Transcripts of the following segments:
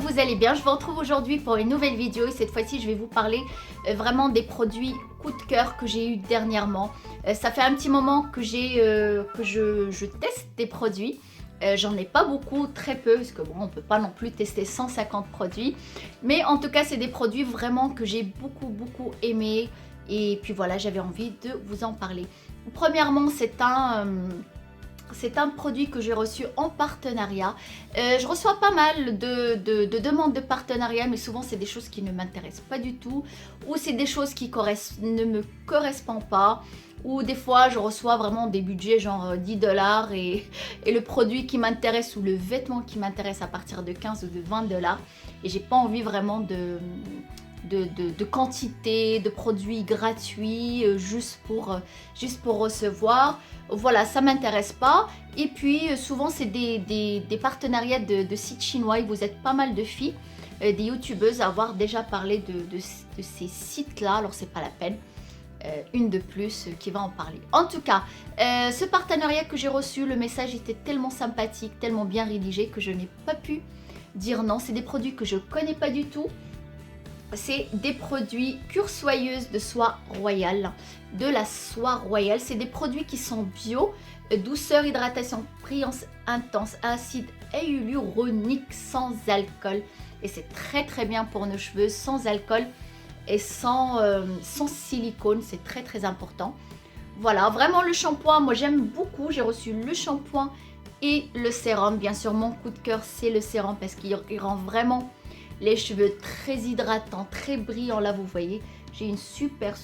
vous allez bien. Je vous retrouve aujourd'hui pour une nouvelle vidéo et cette fois-ci je vais vous parler vraiment des produits coup de cœur que j'ai eu dernièrement. Ça fait un petit moment que je teste des produits. J'en ai pas beaucoup, très peu, parce que bon, on peut pas non plus tester 150 produits. Mais en tout cas, c'est des produits vraiment que j'ai beaucoup aimé. Et puis voilà, j'avais envie de vous en parler. Premièrement, c'est un produit que j'ai reçu en partenariat. Je reçois pas mal de demandes de partenariat, mais souvent c'est des choses qui ne m'intéressent pas du tout, ou c'est des choses qui ne me correspondent pas, ou des fois je reçois vraiment des budgets genre 10 $ et le produit qui m'intéresse ou le vêtement qui m'intéresse à partir de 15 ou de 20 $. Et j'ai pas envie vraiment de quantité de produits gratuits juste pour recevoir. Voilà, ça m'intéresse pas. Et puis souvent c'est des partenariats de sites chinois et vous êtes pas mal de filles, des youtubeuses à avoir déjà parlé de ces sites là, alors c'est pas la peine. Une de plus qui va en parler. En tout cas, ce partenariat que j'ai reçu, le message était tellement sympathique, tellement bien rédigé que je n'ai pas pu dire non. C'est des produits que je connais pas du tout. C'est des produits cure soyeuse de soie royale, de la soie royale. C'est des produits qui sont bio, douceur, hydratation, brillance intense, acide hyaluronique, sans alcool. Et c'est très bien pour nos cheveux, sans alcool et sans silicone. C'est très important. Voilà, vraiment le shampoing, moi j'aime beaucoup. J'ai reçu le shampoing et le sérum. Bien sûr, mon coup de cœur, c'est le sérum parce qu'il rend vraiment les cheveux très hydratants, très brillants. Là, vous voyez, j'ai une super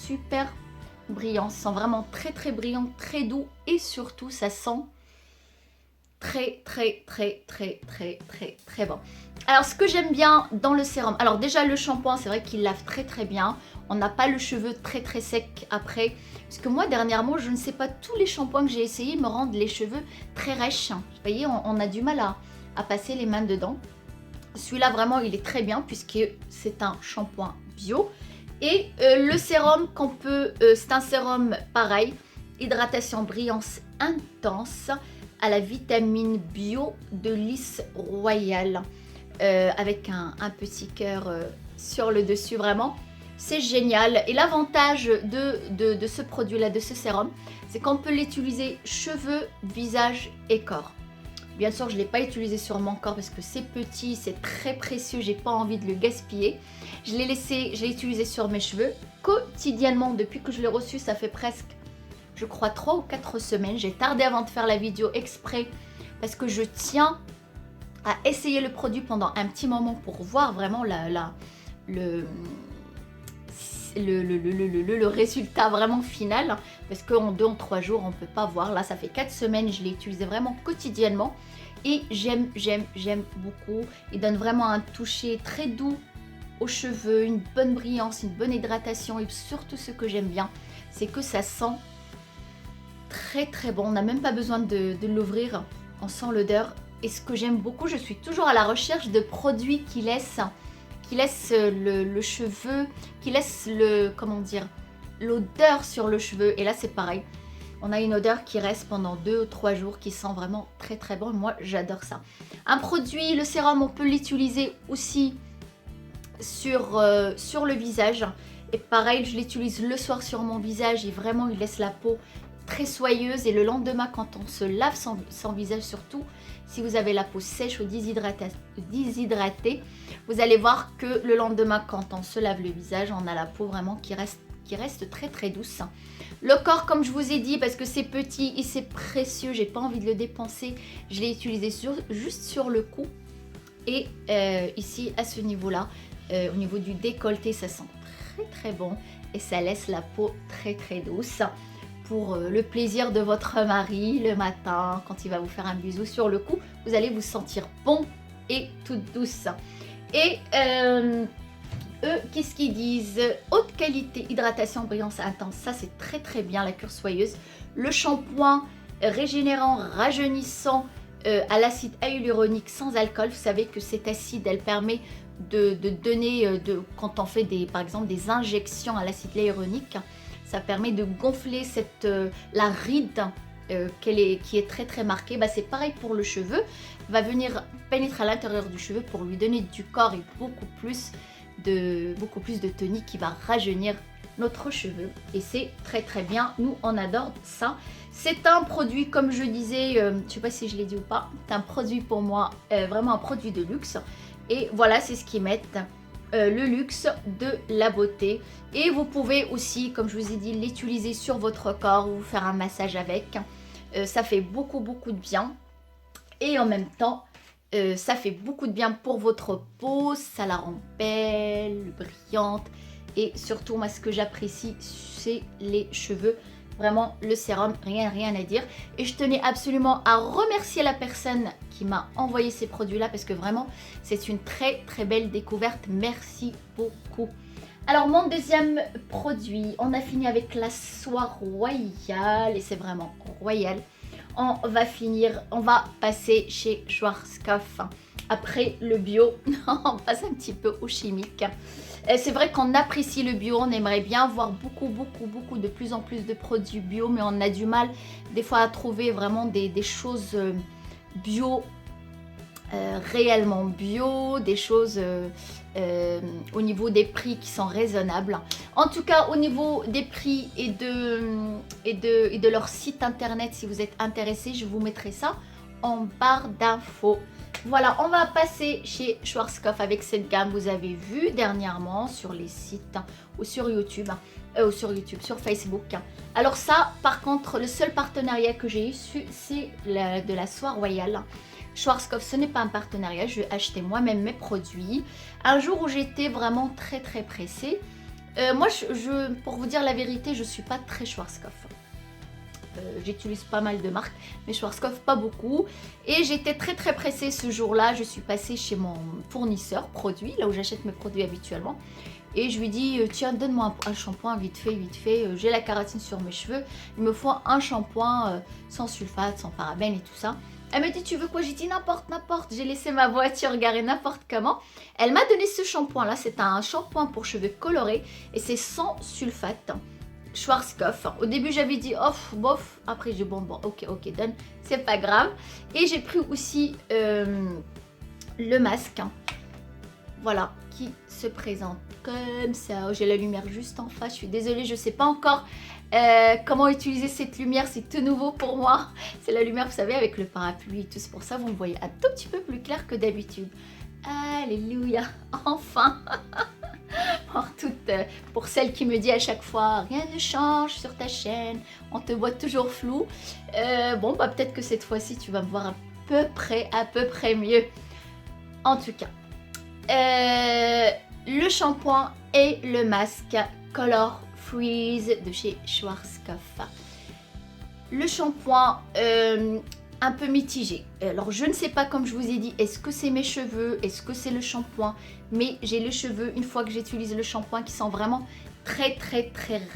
brillance. Ça sent vraiment très brillant, très doux. Et surtout, ça sent très bon. Alors, ce que j'aime bien dans le sérum, alors déjà le shampoing, c'est vrai qu'il lave très bien. On n'a pas le cheveu très sec après. Parce que moi, dernièrement, je ne sais pas, tous les shampoings que j'ai essayé me rendent les cheveux très rêches. Vous voyez, on a du mal à passer les mains dedans. Celui-là, vraiment, il est très bien puisque c'est un shampoing bio. Et le sérum qu'on peut... c'est un sérum pareil. Hydratation, brillance intense à la vitamine bio de lys royale. Avec un petit cœur sur le dessus, vraiment. C'est génial. Et l'avantage de ce produit-là, de ce sérum, c'est qu'on peut l'utiliser cheveux, visage et corps. Bien sûr, je ne l'ai pas utilisé sur mon corps parce que c'est petit, c'est très précieux, j'ai pas envie de le gaspiller. Je l'ai utilisé sur mes cheveux quotidiennement depuis que je l'ai reçu. Ça fait presque, je crois, 3 ou 4 semaines. J'ai tardé avant de faire la vidéo exprès parce que je tiens à essayer le produit pendant un petit moment pour voir vraiment le résultat vraiment final, parce qu'en 2 ou 3 jours on peut pas voir. Là ça fait 4 semaines, je l'ai utilisé vraiment quotidiennement et j'aime beaucoup. Il donne vraiment un toucher très doux aux cheveux, une bonne brillance, une bonne hydratation, et surtout ce que j'aime bien, c'est que ça sent très bon. On n'a même pas besoin de l'ouvrir, on sent l'odeur. Et ce que j'aime beaucoup, je suis toujours à la recherche de produits qui laissent le cheveu, qui laisse l'odeur sur le cheveu. Et là c'est pareil, on a une odeur qui reste pendant 2 ou 3 jours, qui sent vraiment très bon. Moi j'adore ça. Un produit, le sérum, on peut l'utiliser aussi sur le visage. Et pareil, je l'utilise le soir sur mon visage et vraiment il laisse la peau très soyeuse. Et le lendemain, quand on se lave son visage, surtout si vous avez la peau sèche ou déshydratée, vous allez voir que le lendemain, quand on se lave le visage, on a la peau vraiment qui reste très douce. Le corps, comme je vous ai dit, parce que c'est petit et c'est précieux, j'ai pas envie de le dépenser, je l'ai utilisé juste sur le cou. Et ici, à ce niveau-là, au niveau du décolleté, ça sent très bon et ça laisse la peau très douce. Pour le plaisir de votre mari le matin, quand il va vous faire un bisou sur le cou, vous allez vous sentir bon et toute douce. Et eux, qu'est-ce qu'ils disent? Haute qualité, hydratation, brillance intense. Ça, c'est très bien, la cure soyeuse. Le shampoing régénérant, rajeunissant à l'acide hyaluronique sans alcool. Vous savez que cet acide, elle permet de donner, quand on fait par exemple des injections à l'acide hyaluronique, ça permet de gonfler la ride qui est très très marquée, bah, c'est pareil pour le cheveu, va venir pénétrer à l'intérieur du cheveu pour lui donner du corps et beaucoup plus de tonique qui va rajeunir notre cheveu. Et c'est très très bien, nous on adore ça. C'est un produit, comme je disais, je sais pas si je l'ai dit ou pas, c'est un produit pour moi, vraiment un produit de luxe. Et voilà, c'est ce qu'ils mettent, le luxe de la beauté. Et vous pouvez aussi, comme je vous ai dit, l'utiliser sur votre corps ou faire un massage avec. Ça fait beaucoup de bien. Et en même temps, ça fait beaucoup de bien pour votre peau, ça la rend belle, brillante. Et surtout, moi, ce que j'apprécie, c'est les cheveux. Vraiment, le sérum, rien à dire. Et je tenais absolument à remercier la personne qui m'a envoyé ces produits-là parce que vraiment, c'est une très belle découverte. Merci beaucoup. Alors, mon deuxième produit, on a fini avec la soie royale et c'est vraiment royal. On va passer chez Schwarzkopf. Après le bio, on passe un petit peu au chimique. C'est vrai qu'on apprécie le bio, on aimerait bien voir beaucoup, de plus en plus de produits bio, mais on a du mal des fois à trouver vraiment des choses bio, réellement bio, des choses au niveau des prix qui sont raisonnables. En tout cas, au niveau des prix et de leur site internet, si vous êtes intéressé, je vous mettrai ça en barre d'infos. Voilà, on va passer chez Schwarzkopf avec cette gamme. Vous avez vu dernièrement sur les sites ou sur YouTube, sur Facebook. Alors ça, par contre, le seul partenariat que j'ai eu, c'est de la soie royale. Schwarzkopf, ce n'est pas un partenariat, je vais acheter moi-même mes produits. Un jour où j'étais vraiment très pressée, moi, pour vous dire la vérité, je ne suis pas très Schwarzkopf. J'utilise pas mal de marques, mais Schwarzkopf pas beaucoup. Et j'étais très pressée ce jour-là. Je suis passée chez mon fournisseur produit, là où j'achète mes produits habituellement. Et je lui dis, tiens, donne-moi un shampoing vite fait. J'ai la kératine sur mes cheveux. Il me faut un shampoing sans sulfate, sans parabènes et tout ça. Elle me dit, tu veux quoi? J'ai dit n'importe. J'ai laissé ma voiture garée n'importe comment. Elle m'a donné ce shampoing-là. C'est un shampoing pour cheveux colorés et c'est sans sulfate. Schwarzkopf. Au début, j'avais dit off, bof. Après, j'ai dit bon, ok, donne. C'est pas grave. Et j'ai pris aussi le masque. Voilà, qui se présente comme ça. J'ai la lumière juste en face. Je suis désolée, je sais pas encore comment utiliser cette lumière. C'est tout nouveau pour moi. C'est la lumière, vous savez, avec le parapluie et tout. C'est pour ça que vous me voyez un tout petit peu plus clair que d'habitude. Alléluia, enfin. Pour celle qui me dit à chaque fois rien ne change sur ta chaîne, on te voit toujours flou. Bon, bah peut-être que cette fois-ci tu vas me voir à peu près mieux. En tout cas, le shampoing et le masque Color Freeze de chez Schwarzkopf. Le shampoing un peu mitigé. Alors je ne sais pas, comme je vous ai dit, est-ce que c'est mes cheveux, est-ce que c'est le shampoing, mais j'ai les cheveux, une fois que j'utilise le shampoing, qui sont vraiment très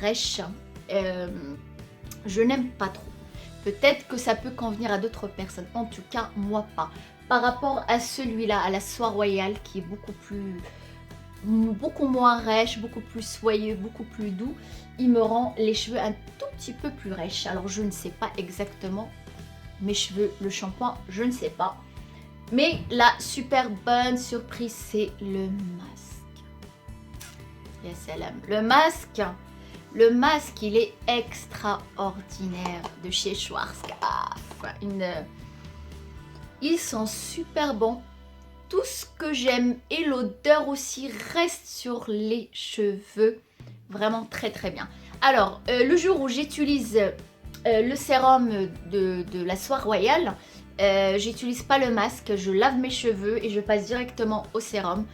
rêches. Je n'aime pas trop. Peut-être que ça peut convenir à d'autres personnes, en tout cas moi pas. Par rapport à celui-là, à la soie royale, qui est beaucoup moins rêche, beaucoup plus soyeux, beaucoup plus doux, il me rend les cheveux un tout petit peu plus rêches. Alors je ne sais pas exactement mes cheveux, le shampoing, je ne sais pas. Mais la super bonne surprise, c'est le masque. Ya salam. Le masque, il est extraordinaire de chez Schwarzkopf. Ils sont super bons. Tout ce que j'aime et l'odeur aussi reste sur les cheveux. Vraiment très bien. Alors, le jour où j'utilise le sérum de la soie royale, j'utilise pas le masque, je lave mes cheveux et je passe directement au sérum.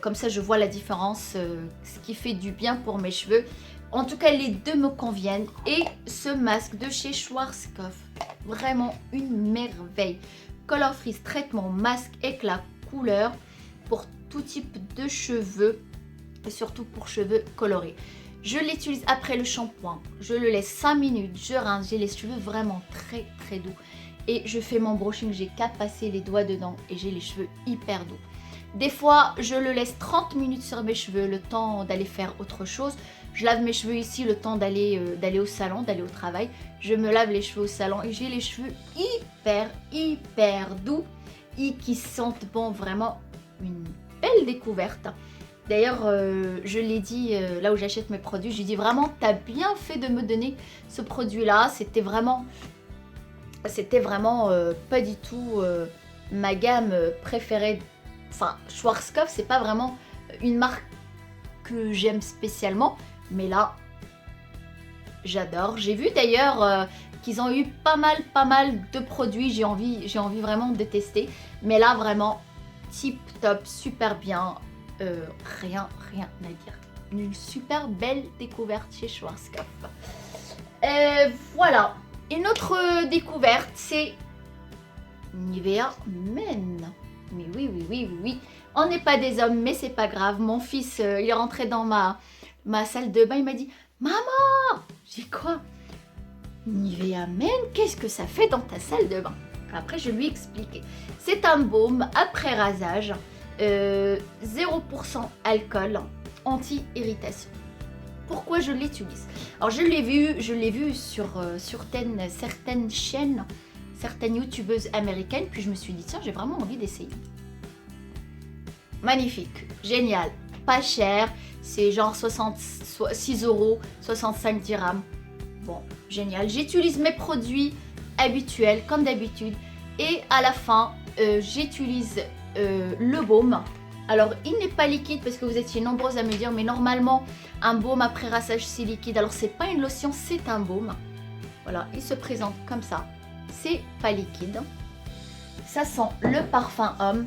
Comme ça, je vois la différence, ce qui fait du bien pour mes cheveux. En tout cas, les deux me conviennent. Et ce masque de chez Schwarzkopf, vraiment une merveille. Color Freeze, traitement masque éclat couleur pour tout type de cheveux et surtout pour cheveux colorés. Je l'utilise après le shampoing, je le laisse 5 minutes, je rince, j'ai les cheveux vraiment très doux. Et je fais mon brushing, j'ai qu'à passer les doigts dedans et j'ai les cheveux hyper doux. Des fois, je le laisse 30 minutes sur mes cheveux, le temps d'aller faire autre chose. Je lave mes cheveux ici le temps d'aller au salon, d'aller au travail. Je me lave les cheveux au salon et j'ai les cheveux hyper doux et qui sentent bon, vraiment une belle découverte. D'ailleurs, je l'ai dit là où j'achète mes produits, j'ai dit vraiment, t'as bien fait de me donner ce produit-là. C'était vraiment pas du tout ma gamme préférée. Enfin, Schwarzkopf, c'est pas vraiment une marque que j'aime spécialement, mais là, j'adore. J'ai vu d'ailleurs qu'ils ont eu pas mal de produits. J'ai envie vraiment de tester, mais là vraiment tip top, super bien. Rien à dire. Une super belle découverte chez Schwarzkopf. Voilà. Une autre découverte, c'est Nivea Men. Mais oui. On n'est pas des hommes, mais c'est pas grave. Mon fils, il est rentré dans ma salle de bain, il m'a dit « Maman !» J'ai dit « Quoi ? Nivea Men, qu'est-ce que ça fait dans ta salle de bain ?» Après, je lui ai expliqué. C'est un baume après rasage, 0% alcool, anti-irritation. Pourquoi je l'utilise? Alors, je l'ai vu sur certaines chaînes, certaines youtubeuses américaines, puis je me suis dit, tiens, j'ai vraiment envie d'essayer. Magnifique, génial, pas cher, c'est genre 6 €, 65 dirhams. Bon, génial. J'utilise mes produits habituels, comme d'habitude, et à la fin, j'utilise le baume. Alors, il n'est pas liquide parce que vous étiez nombreuses à me dire, mais normalement, un baume après rassage, c'est liquide. Alors, c'est pas une lotion, c'est un baume. Voilà, il se présente comme ça. C'est pas liquide. Ça sent le parfum homme.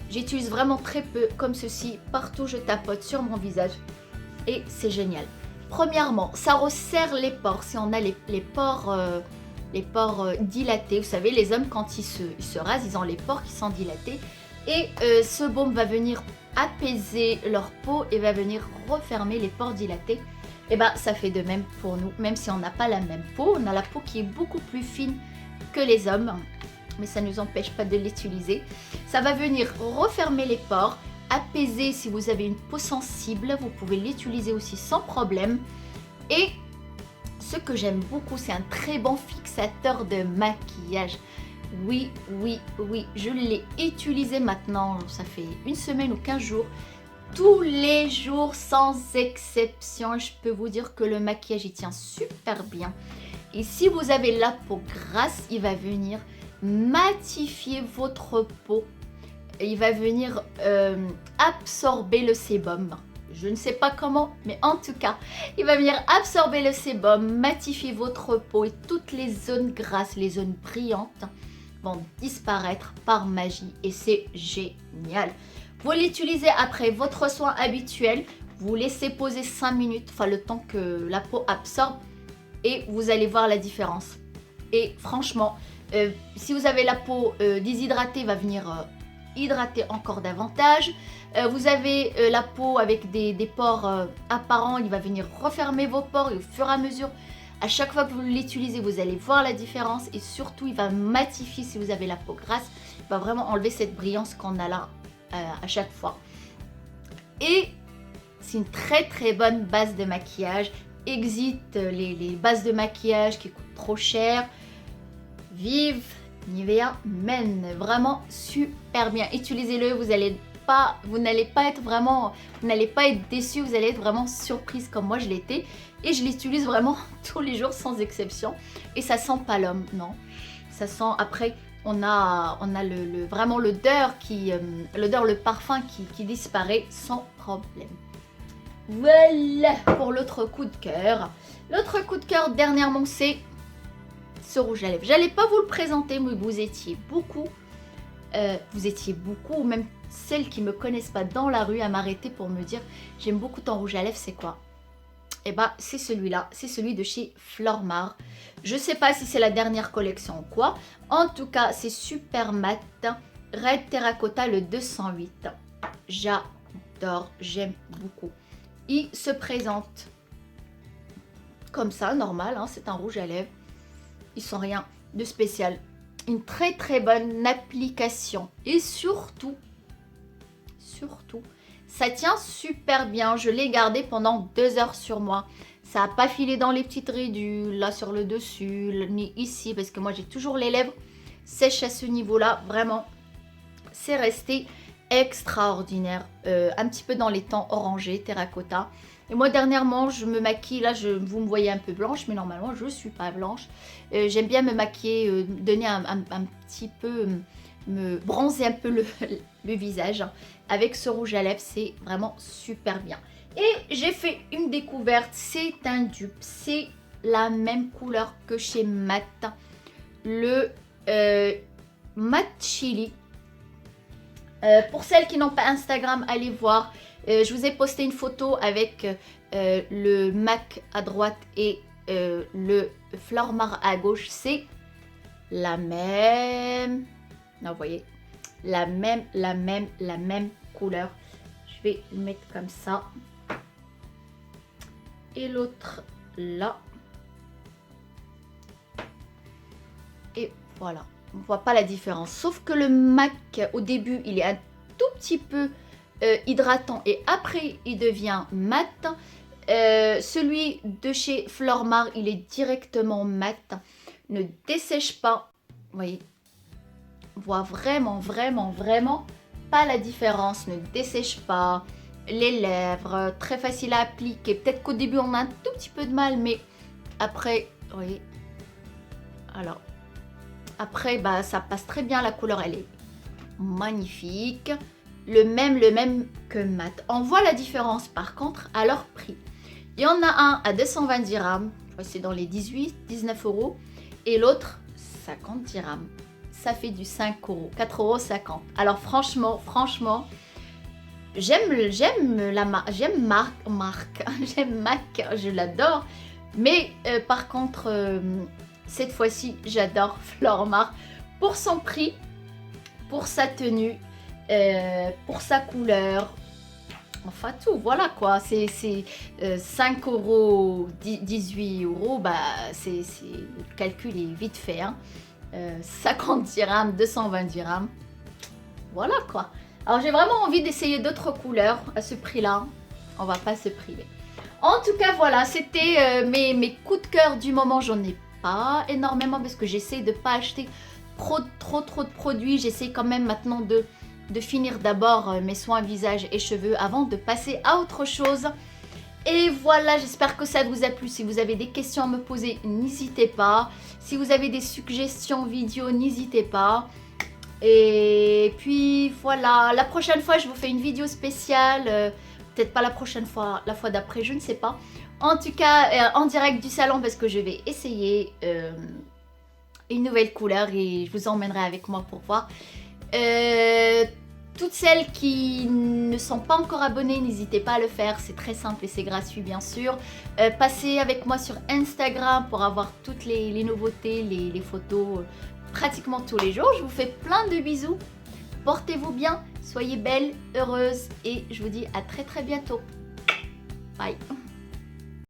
J'utilise vraiment très peu, comme ceci. Partout, je tapote sur mon visage. Et c'est génial. Premièrement, ça resserre les pores. Si on a les pores dilatés, vous savez, les hommes, quand ils se rasent, ils ont les pores qui sont dilatés. Et ce baume va venir apaiser leur peau et va venir refermer les pores dilatés. Et bien, ça fait de même pour nous, même si on n'a pas la même peau. On a la peau qui est beaucoup plus fine que les hommes, mais ça ne nous empêche pas de l'utiliser. Ça va venir refermer les pores, apaiser si vous avez une peau sensible. Vous pouvez l'utiliser aussi sans problème. Et ce que j'aime beaucoup, c'est un très bon fixateur de maquillage. Oui, je l'ai utilisé maintenant, ça fait une semaine ou 15 jours. Tous les jours, sans exception, je peux vous dire que le maquillage, il tient super bien. Et si vous avez la peau grasse, il va venir matifier votre peau. Il va venir absorber le sébum. Je ne sais pas comment, mais en tout cas, il va venir absorber le sébum, matifier votre peau et toutes les zones grasses, les zones brillantes vont disparaître par magie et c'est génial. Vous l'utilisez après votre soin habituel, vous laissez poser 5 minutes, enfin le temps que la peau absorbe et vous allez voir la différence. Et franchement, si vous avez la peau déshydratée, il va venir hydrater encore davantage. Vous avez la peau avec des pores apparents, il va venir refermer vos pores et au fur et à mesure, à chaque fois que vous l'utilisez, vous allez voir la différence et surtout, il va matifier si vous avez la peau grasse. Il va vraiment enlever cette brillance qu'on a là à chaque fois. Et c'est une très bonne base de maquillage. Exit les bases de maquillage qui coûtent trop cher. Vive Nivea Men, vraiment super bien. Utilisez-le, vous n'allez pas être déçus, vous allez être vraiment surprise comme moi je l'étais. Et je l'utilise vraiment tous les jours sans exception. Et ça sent pas l'homme, non. Ça sent, après, on a vraiment l'odeur, le parfum qui disparaît sans problème. Voilà pour l'autre coup de cœur. L'autre coup de cœur dernièrement, c'est ce rouge à lèvres. J'allais pas vous le présenter, mais vous étiez beaucoup, même celles qui me connaissent pas dans la rue, à m'arrêter pour me dire j'aime beaucoup ton rouge à lèvres, c'est quoi? Et bah c'est celui-là, c'est celui de chez Flormar. Je sais pas si c'est la dernière collection ou quoi. En tout cas, c'est super mat, Red Terracotta le 208. J'adore, j'aime beaucoup. Il se présente comme ça, normal, hein, c'est un rouge à lèvres. Ils sont rien de spécial. Une très bonne application. Et surtout, Ça tient super bien. Je l'ai gardé pendant 2 heures sur moi. Ça n'a pas filé dans les petites ridules, là sur le dessus, ni ici, parce que moi j'ai toujours les lèvres sèches à ce niveau-là. Vraiment, c'est resté extraordinaire. Un petit peu dans les tons orangés, terracotta. Et moi dernièrement, je me maquille, là vous me voyez un peu blanche, mais normalement je ne suis pas blanche. J'aime bien me maquiller, donner un petit peu, me bronzer un peu le visage. Avec ce rouge à lèvres, c'est vraiment super bien. Et j'ai fait une découverte, c'est un dupe, c'est la même couleur que chez Matte, le Matte Chili. Pour celles qui n'ont pas Instagram, allez voir, je vous ai posté une photo avec le MAC à droite et le Flormar à gauche, c'est la même, non, vous voyez, la même couleur. Je vais le mettre comme ça. Et l'autre là. Et voilà. On ne voit pas la différence. Sauf que le MAC, au début, il est un tout petit peu hydratant. Et après, il devient mat. Celui de chez Flormar, il est directement mat. Ne dessèche pas. Vous voyez. On voit vraiment pas la différence. Ne dessèche pas. Les lèvres, très facile à appliquer. Peut-être qu'au début, on a un tout petit peu de mal, mais après, vous voyez. Alors, après, bah, ça passe très bien. La couleur, elle est magnifique. Le même que mat. On voit la différence, par contre, à leur prix. Il y en a un à 220 dirhams. Je crois que c'est dans les 18-19 euros. Et l'autre, 50 dirhams. Ça fait du 5 euros. 4,50 euros. Alors, franchement, j'aime MAC, j'aime MAC, je l'adore. Mais par contre, cette fois-ci, j'adore Flormar pour son prix, pour sa tenue, pour sa couleur. Enfin tout, voilà quoi. C'est 5 euros, 18 euros, bah, le calcul est vite fait. Hein. 50 dirhams, 220 dirhams. Voilà quoi. Alors j'ai vraiment envie d'essayer d'autres couleurs à ce prix-là. On va pas se priver. En tout cas voilà, c'était mes coups de cœur du moment. J'en ai pas énormément parce que j'essaie de pas acheter trop de produits. J'essaie quand même maintenant de finir d'abord mes soins visage et cheveux avant de passer à autre chose. Et voilà, j'espère que ça vous a plu. Si vous avez des questions à me poser, n'hésitez pas. Si vous avez des suggestions vidéo, n'hésitez pas. Et puis voilà, la prochaine fois je vous fais une vidéo spéciale, peut-être pas la prochaine fois, la fois d'après, je ne sais pas. En tout cas, en direct du salon parce que je vais essayer une nouvelle couleur et je vous emmènerai avec moi pour voir. Toutes celles qui ne sont pas encore abonnées, n'hésitez pas à le faire, c'est très simple et c'est gratuit bien sûr. Passez avec moi sur Instagram pour avoir toutes les nouveautés, les photos pratiquement tous les jours. Je vous fais plein de bisous. Portez-vous bien, soyez belles, heureuses et je vous dis à très bientôt. Bye.